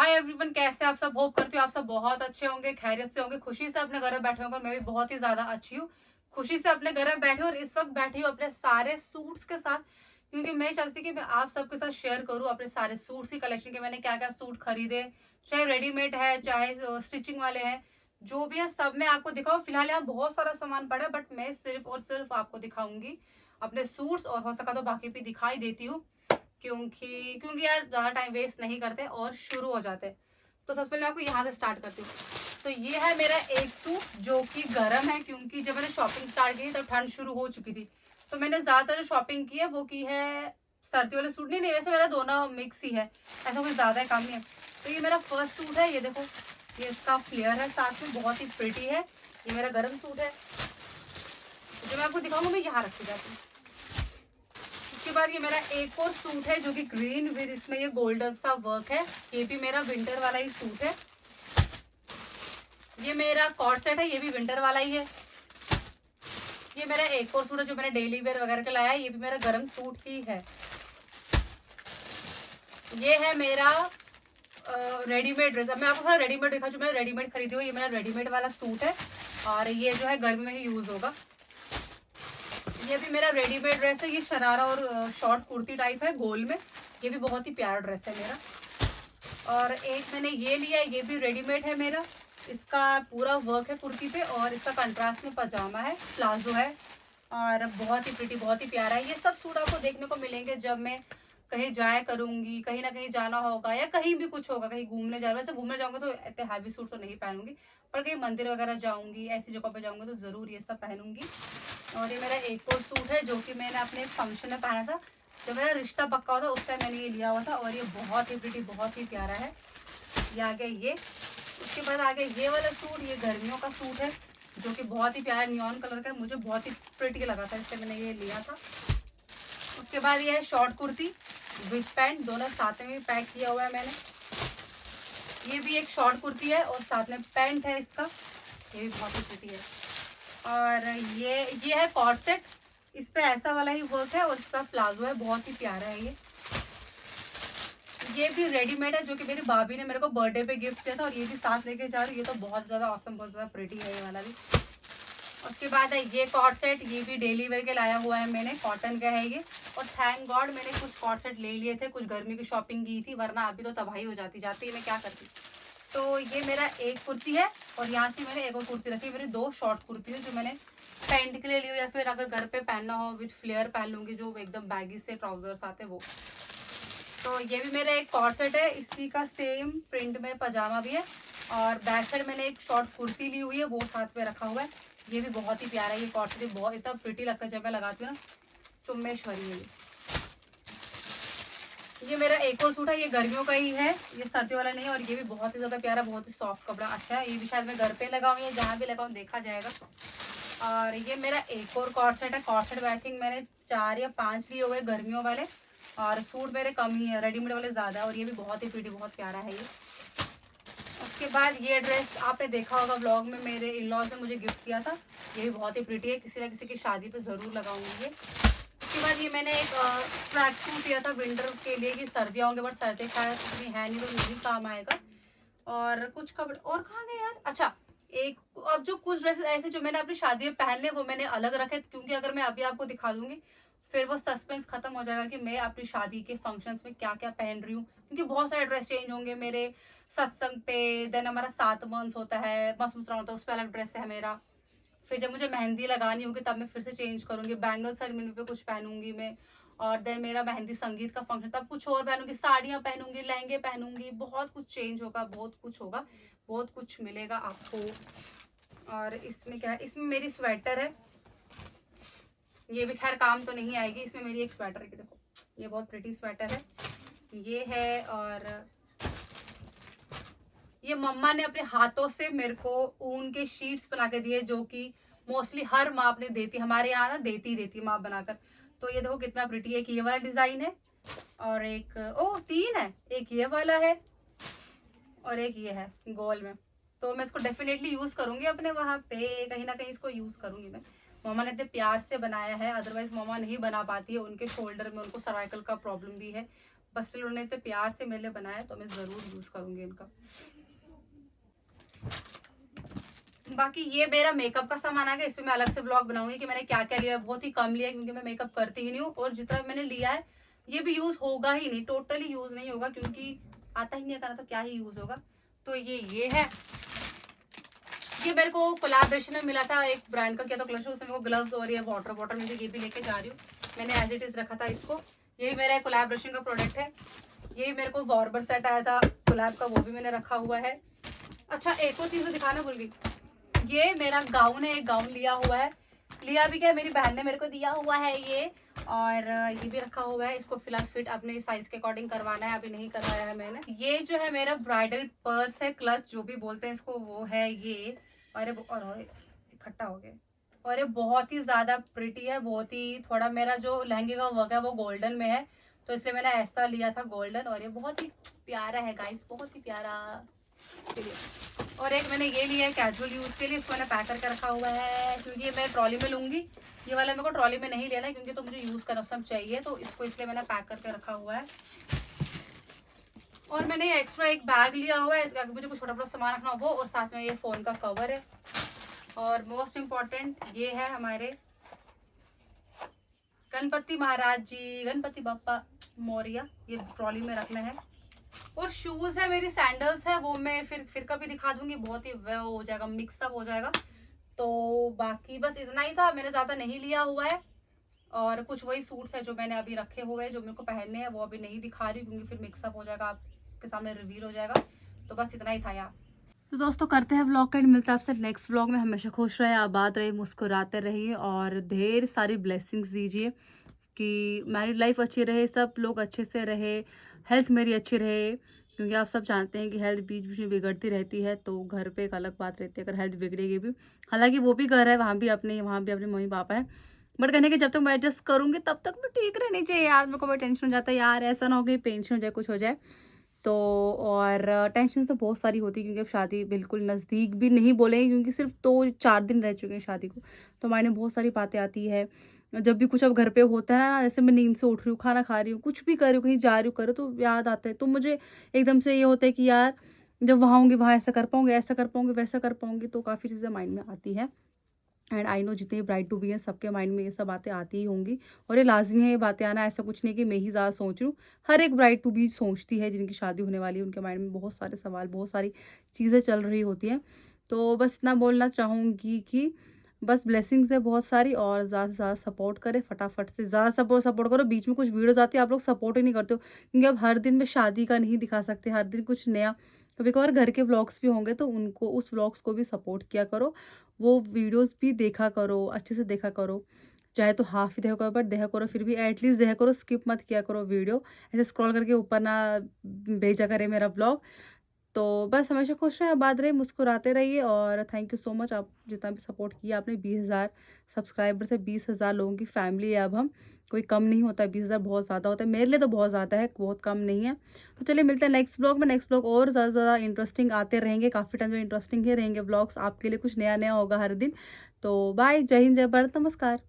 Hi everyone, कैसे आप सब? होप करती हूँ आप सब बहुत अच्छे होंगे, खैरियत से होंगे, खुशी से अपने घर में बैठे होंगे। मैं भी बहुत ही ज्यादा अच्छी हूँ, खुशी से अपने घर में बैठी हूँ और इस वक्त बैठी हूँ अपने सारे सूट्स के साथ, क्योंकि मैं चाहती कि मैं आप सबके साथ शेयर करूँ अपने सारे सूट्स की कलेक्शन के। मैंने क्या क्या सूट खरीदे, चाहे रेडीमेड है चाहे स्टिचिंग वाले हैं, जो भी है सब मैं आपको दिखाऊँ। फिलहाल यहाँ बहुत सारा सामान पड़ा है, बट मैं सिर्फ और सिर्फ आपको दिखाऊंगी अपने सूट्स, और हो सका तो बाकी भी दिखाई देती हूँ, क्योंकि क्योंकि यार ज्यादा टाइम वेस्ट नहीं करते और शुरू हो जाते। तो सबसे पहले आपको यहाँ से स्टार्ट करती हूँ। तो ये है मेरा एक सूट जो कि गर्म है, क्योंकि जब मैंने शॉपिंग स्टार्ट की तब ठंड शुरू हो चुकी थी। तो मैंने ज्यादातर जो शॉपिंग की है वो की है सर्दी वाले सूट। नहीं नहीं, वैसे मेरा दोनों मिक्स ही है, ऐसा कोई ज्यादा काम नहीं है। तो ये मेरा फर्स्ट सूट है, ये देखो, ये इसका फ्लेयर है साथ में, बहुत ही प्रिटी है। ये मेरा गर्म सूट है, जो मैं आपको दिखाऊंगा मैं यहाँ रखी जाती हूँ। उसके बाद ये मेरा एक और सूट है जो कि ग्रीन विद इसमें ये गोल्डन सा वर्क है। ये भी मेरा विंटर वाला ही सूट है। ये मेरा कॉर्ड सेट है, ये भी विंटर वाला ही है। ये मेरा एक और सूट है जो मैंने डेली वेयर वगैरह के लाया है, ये भी मेरा गर्म सूट ही है। ये है मेरा रेडीमेड ड्रेस। अब मैं आपको थोड़ा रेडीमेड दिखा, जो मैंने रेडीमेड खरीदी हुई, ये मेरा रेडीमेड वाला सूट है और ये जो है गर्मी में ही यूज होगा। ये भी मेरा रेडीमेड ड्रेस है, ये शरारा और शॉर्ट कुर्ती टाइप है गोल में। ये भी बहुत ही प्यारा ड्रेस है मेरा। और एक मैंने ये लिया है, ये भी रेडीमेड है मेरा। इसका पूरा वर्क है कुर्ती पे और इसका कंट्रास्ट में पजामा है, प्लाजो है और बहुत ही प्रिटी, बहुत ही प्यारा है। ये सब सूट आपको देखने को मिलेंगे जब मैं कहीं जाया करूंगी, कहीं ना कहीं जाना होगा या कहीं भी कुछ होगा, कहीं घूमने जा रहा। वैसे घूमने जाऊंगा तो इतने हैवी सूट तो नहीं पहनूंगी, पर कहीं मंदिर वगैरह जाऊंगी, ऐसी जगह पे जाऊंगी तो जरूर ये सब पहनूंगी। और ये मेरा एक और सूट है जो कि मैंने अपने एक फंक्शन में पहना था, जब मेरा रिश्ता पक्का हुआ था उस टाइम मैंने ये लिया हुआ था और ये बहुत ही प्रिटी, बहुत ही प्यारा है। ये आ गया ये। उसके बाद आ गया ये वाला सूट, ये गर्मियों का सूट है जो कि बहुत ही प्यारा नियॉन कलर का है, मुझे बहुत ही प्रिटी लगा था इसलिए मैंने ये लिया था। उसके बाद ये है शॉर्ट कुर्ती विद पैंट, दोनों साथ में भी पैक किया हुआ है मैंने। ये भी एक शॉर्ट कुर्ती है और साथ में पैंट है इसका, ये भी बहुत ही प्रिटी है। और ये है कॉर्ड सेट, इस पे ऐसा वाला ही वर्क है और इसका प्लाजो है, बहुत ही प्यारा है ये भी रेडीमेड है जो कि मेरी भाभी ने मेरे को बर्थडे पे गिफ्ट किया था और ये भी साथ लेके जा रही हूँ। ये तो बहुत ज्यादा ऑसम, बहुत ज्यादा प्रिटी है ये वाला भी। उसके बाद है ये कॉर्ड सेट, ये भी डेली वेयर के लाया हुआ है मैंने, कॉटन का है ये। और थैंक गॉड मैंने कुछ कॉर्ड सेट ले लिए थे, कुछ गर्मी की शॉपिंग की थी, वरना अभी तो तबाही हो जाती जाती मैं क्या करती। तो ये मेरा एक कुर्ती है और यहाँ से मैंने एक और कुर्ती रखी, मेरी दो शॉर्ट कुर्ती है जो मैंने पैंट के लिए ली हो या फिर अगर घर पे पहनना हो विद फ्लेयर पहन लूंगी, जो एकदम बैगी से ट्राउजर्स आते वो। तो ये भी मेरा एक कॉर्ड सेट है, इसी का सेम प्रिंट में पजामा भी है और बैक साइड मैंने एक शॉर्ट कुर्ती ली हुई है, वो साथ में रखा हुआ है। ये भी बहुत ही प्यारा है, ये कॉर्ड सेट बहुत इतना प्रिटी लगता है जब मैं लगाती हूँ ना, चुम्मेश्वरी है ये मेरा एक और सूट है, ये गर्मियों का ही है, ये सर्दी वाला नहीं है। और ये भी बहुत ही ज्यादा प्यारा, बहुत ही सॉफ्ट कपड़ा, अच्छा है। ये भी शायद मैं घर पे लगाऊं या जहाँ भी लगाऊं देखा जाएगा। और ये मेरा एक और कॉर्ड सेट है, कॉर्ड सेट आई थिंक मैंने 4 या 5 लिए हुए गर्मियों वाले, और सूट मेरे कम ही है, रेडीमेड वाले ज्यादा है। और ये भी बहुत ही प्रिटी, बहुत प्यारा है ये। उसके बाद ये ड्रेस आपने देखा होगा व्लॉग में, मेरे इन लॉज ने मुझे गिफ्ट किया था, ये भी बहुत ही प्रिटी है, किसी ना किसी की शादी पे जरूर लगाऊंगी ये। उसके बाद ये मैंने एक ट्रैक सूट लिया था विंटर के लिए कि सर्दियाँ होंगे, बट सर्दी शायद इतनी है नहीं तो नहीं काम आएगा। और कुछ कपड़े और कहाँ गए यार, अच्छा एक, अब जो कुछ ड्रेसेस ऐसे जो मैंने अपनी शादी में पहनने वो मैंने अलग रखे, क्योंकि अगर मैं अभी आपको दिखा दूंगी फिर वो सस्पेंस खत्म हो जाएगा कि मैं अपनी शादी के फंक्शंस में क्या क्या पहन रही हूँ, क्योंकि बहुत सारे ड्रेस चेंज होंगे मेरे सत्संग पे। देन हमारा 7 मंथ होता है, मस्त मुस्कुराना होता है, उस पर अलग ड्रेस है मेरा। फिर जब मुझे मेहंदी लगानी होगी तब मैं फिर से चेंज करूंगी, बैंगल सेरेमनी पे कुछ पहनूंगी मैं। और देन मेरा मेहंदी संगीत का फंक्शन तब कुछ और पहनूंगी, साड़ियाँ पहनूंगी, लहंगे पहनूंगी, बहुत कुछ चेंज होगा, बहुत कुछ होगा, बहुत कुछ मिलेगा आपको। और इसमें क्या है, इसमें मेरी स्वेटर है, ये भी खैर काम तो नहीं आएगी। इसमें मेरी एक स्वेटर है, देखो ये बहुत प्रिटी स्वेटर है ये है। और ये मम्मा ने अपने हाथों से मेरे को ऊन के शीट्स बना के दिए, जो कि मोस्टली हर माँ अपने देती, हमारे यहाँ ना देती माँ बनाकर। तो ये देखो कितना प्रिटी है कि ये वाला डिजाइन है, और एक तीन है, एक ये वाला है और एक ये है गोल में। तो मैं इसको डेफिनेटली यूज करूंगी अपने वहां पे, कहीं ना कहीं इसको यूज करूंगी मैं। मम्मा ने इतने प्यार से बनाया है, अदरवाइज मम्मा नहीं बना पाती है, उनके शोल्डर में उनको सर्वाइकल का प्रॉब्लम भी है, बस स्टिल उन्होंने इतने प्यार से मेरे लिए बनाया, तो मैं ज़रूर यूज़ करूँगी इनका। बाकी ये मेरा मेकअप का सामान आ गया, इसमें मैं अलग से ब्लॉग बनाऊंगी कि मैंने क्या क्या लिया है। बहुत ही कम लिया है क्योंकि मैं मेकअप करती ही नहीं हूँ, और जितना मैंने लिया है ये भी यूज होगा ही नहीं, टोटली यूज नहीं होगा, क्योंकि आता ही नहीं है करना, तो क्या ही यूज होगा। तो ये है, ये मेरे को कोलैबोरेशन में मिला था एक ब्रांड का, क्या तो क्लच, उसमें मेरे को ग्लव्स और ये वाटर बॉटल में ये भी लेके जा रही हूँ। मैंने एज इट इज रखा था इसको। यही मेरा कोलैबोरेशन का प्रोडक्ट है। ये मेरे को बार्बर सेट आया था कोलैब का, वो भी मैंने रखा हुआ है। अच्छा, एक और चीज में दिखाना भूल गई, ये मेरा गाउन है, एक गाउन लिया हुआ है। लिया भी क्या, मेरी बहन ने मेरे को दिया हुआ है ये, और ये भी रखा हुआ है। इसको फिलहाल फिट अपने साइज के अकॉर्डिंग करवाना है, अभी नहीं करवाया है मैंने। ये जो है मेरा ब्राइडल पर्स है, क्लच जो भी बोलते हैं इसको, वो है ये। और इकट्ठा हो गया, और ये बहुत ही ज्यादा प्रिटी है, बहुत ही। थोड़ा मेरा जो लहंगे का वर्क है वो गोल्डन में है, तो इसलिए मैंने ऐसा लिया था गोल्डन, और ये बहुत ही प्यारा है गाइस, बहुत ही प्यारा। और एक मैंने ये लिया है कैजुअल यूज के लिए, इसको मैंने पैक करके रखा हुआ है क्योंकि ये मैं ट्रॉली में लूंगी। ये वाला मेरे को ट्रॉली में नहीं लेना है क्योंकि तो मुझे यूज करना सब चाहिए, तो इसको इसलिए मैंने पैक करके रखा हुआ है। और मैंने एक्स्ट्रा एक बैग लिया हुआ है ताकि मुझे कुछ छोटा बड़ा सामान रखना हो वो, और साथ में ये फोन का कवर है। और मोस्ट इम्पॉर्टेंट ये है हमारे गणपति महाराज जी, गणपति बाप्पा मोरिया, ये ट्रॉली में रखना है। और शूज है मेरी, सैंडल्स है, वो मैं फिर कभी दिखा दूंगी, बहुत ही वो हो जाएगा, मिक्सअप हो जाएगा। तो बाकी बस इतना ही था, मैंने ज्यादा नहीं लिया हुआ है। और कुछ वही सूट्स है जो मैंने अभी रखे हुए हैं, जो मेरे को पहनने हैं, वो अभी नहीं दिखा रही क्योंकि फिर मिक्सअप हो जाएगा, आपके सामने रिवील हो जाएगा। तो बस इतना ही था यार। तो दोस्तों करते हैं व्लॉग का एंड, मिलता है आपसे नेक्स्ट व्लॉग में। हमेशा खुश रहे, आबाद रहे, मुस्कुराते रहिए, और ढेर सारी ब्लेसिंग्स दीजिए कि मैरिड लाइफ अच्छी रहे, सब लोग अच्छे से रहे, हेल्थ मेरी अच्छी रहे, क्योंकि आप सब जानते हैं कि हेल्थ बीच बीच में बिगड़ती रहती है, तो घर पे एक अलग बात रहती है अगर हेल्थ बिगड़ेगी भी। हालांकि वो भी घर है, वहाँ भी अपने मम्मी पापा है, बट कहने कि जब तक मैं एडजस्ट करूँगी तब तक मैं ठीक रहनी चाहिए यार। मेरे को बड़ा टेंशन हो जाता है यार, ऐसा ना हो कि पेंशन हो जाए, कुछ हो जाए तो। और टेंशन तो बहुत सारी होती है क्योंकि अब शादी बिल्कुल नज़दीक भी नहीं बोलेंगे, क्योंकि सिर्फ 2-4 दिन रह चुके हैं शादी को, तो मायने बहुत सारी बातें आती है। जब भी कुछ अब घर पे होता है ना, जैसे मैं नींद से उठ रही हूँ, खाना खा रही हूँ, कुछ भी कर रही हूँ, कहीं जा रही हूँ, करो तो याद आता है, तो मुझे एकदम से ये होता है कि यार जब वहाँ होंगी वहाँ ऐसा कर पाऊँगी, ऐसा कर पाऊँगी, वैसा कर पाऊँगी, तो काफ़ी चीज़ें माइंड में आती है। एंड आई नो जितने ब्राइड टू बी हैं सबके माइंड में ये सब बातें आती ही होंगी, और ये लाजमी है ये बातें आना, ऐसा कुछ नहीं कि मैं ही ज़्यादा सोच रही हूँ। हर एक ब्राइड टू बी सोचती है, जिनकी शादी होने वाली है उनके माइंड में बहुत सारे सवाल, बहुत सारी चीज़ें चल रही होती हैं। तो बस इतना बोलना चाहूँगी कि बस ब्लेसिंग्स है बहुत सारी, और ज़्यादा से ज़्यादा सपोर्ट करें, फटाफट से ज़्यादा सपोर्ट करो। बीच में कुछ वीडियोज़ आती है, आप लोग सपोर्ट ही नहीं करते हो, क्योंकि अब हर दिन में शादी का नहीं दिखा सकते, हर दिन कुछ नया। कभी कभार घर के व्लॉग्स भी होंगे तो उनको, उस व्लॉग्स को भी सपोर्ट किया करो, वो वीडियोस भी देखा करो, अच्छे से देखा करो, चाहे तो हाफ ही देखा करो, बट देखा करो, फिर भी एटलीस्ट देखा करो, स्किप मत किया करो वीडियो, ऐसे स्क्रॉल करके ऊपर ना भेजा करे मेरा व्लॉग। तो बस हमेशा खुश रहे, आबाद रहे, मुस्कुराते रहिए, और थैंक यू सो मच आप जितना भी सपोर्ट किया आपने। 20,000 सब्सक्राइबर से 20,000 लोगों की फैमिली है अब हम, कोई कम नहीं होता है, 20,000 बहुत ज़्यादा होता है, मेरे लिए तो बहुत ज़्यादा है, बहुत कम नहीं है। तो चलिए मिलते हैं नेक्स्ट ब्लॉग में। नेक्स्ट ब्लॉग और ज़्यादा ज़्यादा इंटरेस्टिंग आते रहेंगे, काफ़ी टाइम जो इंटरेस्टिंग ही रहेंगे ब्लॉग्स, आपके लिए कुछ नया नया होगा हर दिन। तो बाय, जय हिंद, जय भारत, नमस्कार।